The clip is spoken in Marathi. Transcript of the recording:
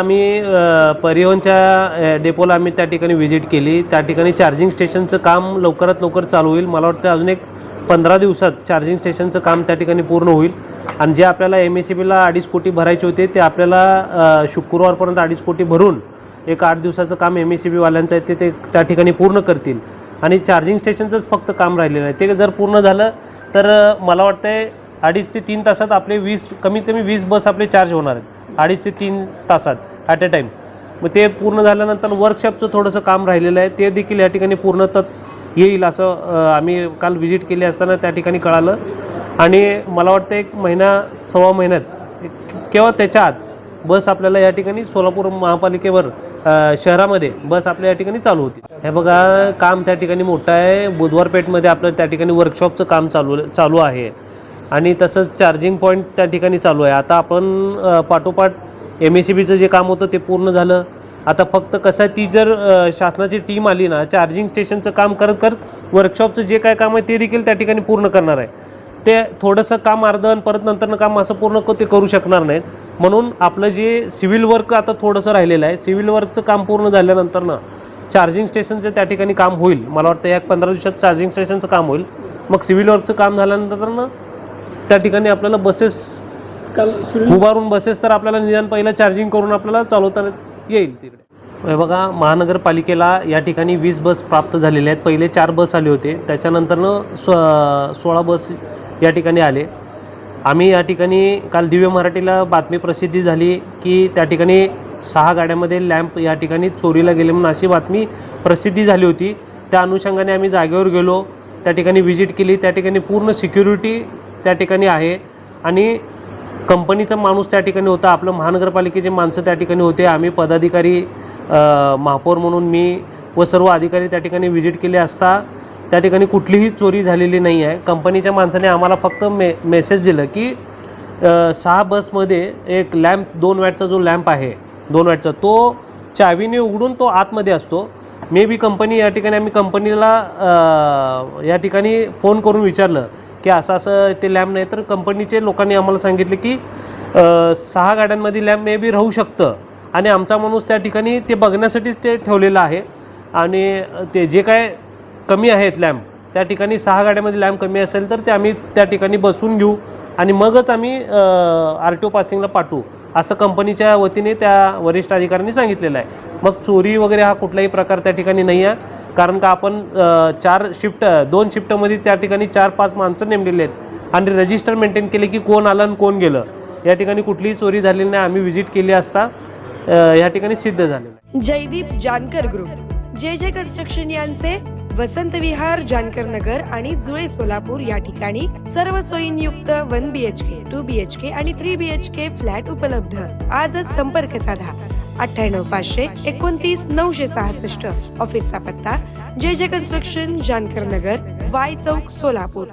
आम्ही परिवहनच्या डेपोला आम्ही त्या ठिकाणी व्हिजिट केली। त्या ठिकाणी चार्जिंग स्टेशनचं काम लवकरात लवकर चालू होईल। मला वाटतं अजून एक 15 दिवसात चार्जिंग स्टेशनचं काम त्या ठिकाणी पूर्ण होईल आणि जे आपल्याला MSEBला 2.5 कोटी भरायचे होते ते आपल्याला शुक्रवारपर्यंत 2.5 कोटी भरून एक 8 दिवसाचं काम MSEB वाल्यांचं आहे ते त्या ठिकाणी पूर्ण करतील आणि चार्जिंग स्टेशनचंच फक्त काम राहिलेलं आहे। ते जर पूर्ण झालं तर मला वाटतंय 2.5 ते 3 तासात आपले कमीत कमी 20 बस आपले चार्ज होणार आहेत 2.5 ते 3 तासात ॲट अ टाईम। मग ते पूर्ण झाल्यानंतर वर्कशॉपचं थोडंसं काम राहिलेलं आहे ते देखील या ठिकाणी पूर्णतः येईल असं आम्ही काल व्हिजिट केली असताना त्या ठिकाणी कळालं आणि मला वाटतं 1 महिना सव्वा महिन्यात किंवा त्याच्या आत बस आपल्याला या ठिकाणी सोलापूर महापालिकेवर शहरामध्ये बस आपल्या या ठिकाणी चालू होती। हे बघा काम त्या ठिकाणी मोठं आहे। बुधवारपेठमध्ये आपलं त्या ठिकाणी वर्कशॉपचं काम चालू आहे आणि तसंच चार्जिंग पॉईंट त्या ठिकाणी चालू आहे। आता आपण पाठोपाठ MSEBचं जे काम होतं ते पूर्ण झालं। आता फक्त कसं आहे ती जर शासनाची टीम आली ना चार्जिंग स्टेशनचं काम करत वर्कशॉपचं जे काय काम आहे ते देखील त्या ठिकाणी पूर्ण करणार आहे। ते थोडंसं काम अर्धं आणि परत नंतरनं काम असं पूर्ण ते करू शकणार नाहीत। म्हणून आपलं जे सिव्हिल वर्क आता थोडंसं राहिलेलं आहे सिव्हिल वर्कचं काम पूर्ण झाल्यानंतरनं चार्जिंग स्टेशनचं त्या ठिकाणी काम होईल। मला वाटतं या 15 दिवसात चार्जिंग स्टेशनचं काम होईल। मग सिव्हिल वर्कचं काम झाल्यानंतरनं त्या ठिकाणी आपल्याला बसेस उभारून बसेस तर आपल्याला निदान पहिलं चार्जिंग करून आपल्याला चालवता येईल तिकडे। बघा महानगरपालिकेला या ठिकाणी 20 बस प्राप्त झालेल्या आहेत। पहिले 4 बस आले होते त्याच्यानंतरनं 16 बस या ठिकाणी आले। आम्ही या ठिकाणी काल दिव्य मराठीला बातमी प्रसिद्धी झाली की त्या ठिकाणी 6 गाड्यांमध्ये लॅम्प या ठिकाणी चोरीला गेले म्हणून अशी बातमी प्रसिद्धी झाली होती। त्या अनुषंगाने आम्ही जागेवर गेलो त्या ठिकाणी व्हिजिट केली। त्या ठिकाणी पूर्ण सिक्युरिटी त्या ठिकाणी आहे आणि कंपनीचा माणूस त्या ठिकाणी होता आपलं महानगरपालिकेचे माणसं त्या ठिकाणी होते। आम्ही पदाधिकारी महापौर म्हणून मी व सर्व अधिकारी त्या ठिकाणी व्हिजिट केले असता त्या ठिकाणी कुठलीही चोरी झालेली नाही आहे। कंपनीच्या माणसाने आम्हाला फक्त मेसेज दिलं की 6 बसमध्ये एक लॅम्प 2 वॅटचा जो लॅम्प आहे 2 वॅटचा तो चावीने उघडून तो आतमध्ये असतो। मे बी कंपनी या ठिकाणी आम्ही कंपनीला या ठिकाणी फोन करून विचारलं की असं ते लॅम्प नाही तर कंपनीचे लोकांनी आम्हाला सांगितले की 6 गाड्यांमध्ये लॅम्प मे बी राहू शकतं आणि आमचा माणूस त्या ठिकाणी ते बघण्यासाठीच ते ठेवलेलं आहे आणि ते जे काय कमी आहेत लॅम्प त्या ठिकाणी 6 गाड्यांमध्ये लॅम्प कमी असेल तर ते आम्ही त्या ठिकाणी बसून घेऊ आणि मगच आम्ही RTO पासिंगला पाठवू असं कंपनीच्या वतीने त्या वरिष्ठ अधिकाऱ्यांनी सांगितलेलं आहे। मग चोरी वगैरे हा कुठलाही प्रकार त्या ठिकाणी नाही आहे कारण का आपण 2 शिफ्टमध्ये त्या ठिकाणी 4-5 माणसं नेमलेली आहेत आणि रजिस्टर मेंटेन केले की कोण आलं आणि कोण गेलं। या ठिकाणी कुठलीही चोरी झालेली नाही। आम्ही व्हिजिट केली असता या ठिकाणी सिद्ध झालेलं आहे। Jaydeep Jankar group JJ construction यांचे वसंत विहार जानकर नगर आणि जुळे सोलापूर या ठिकाणी सर्व सोयींयुक्त 1 BHK 2 BHK आणि 3 BHK फ्लॅट उपलब्ध। आजच संपर्क साधा 98 500 29 966। ऑफिसचा पत्ता JJ कन्स्ट्रक्शन जानकर नगर Y चौक सोलापूर।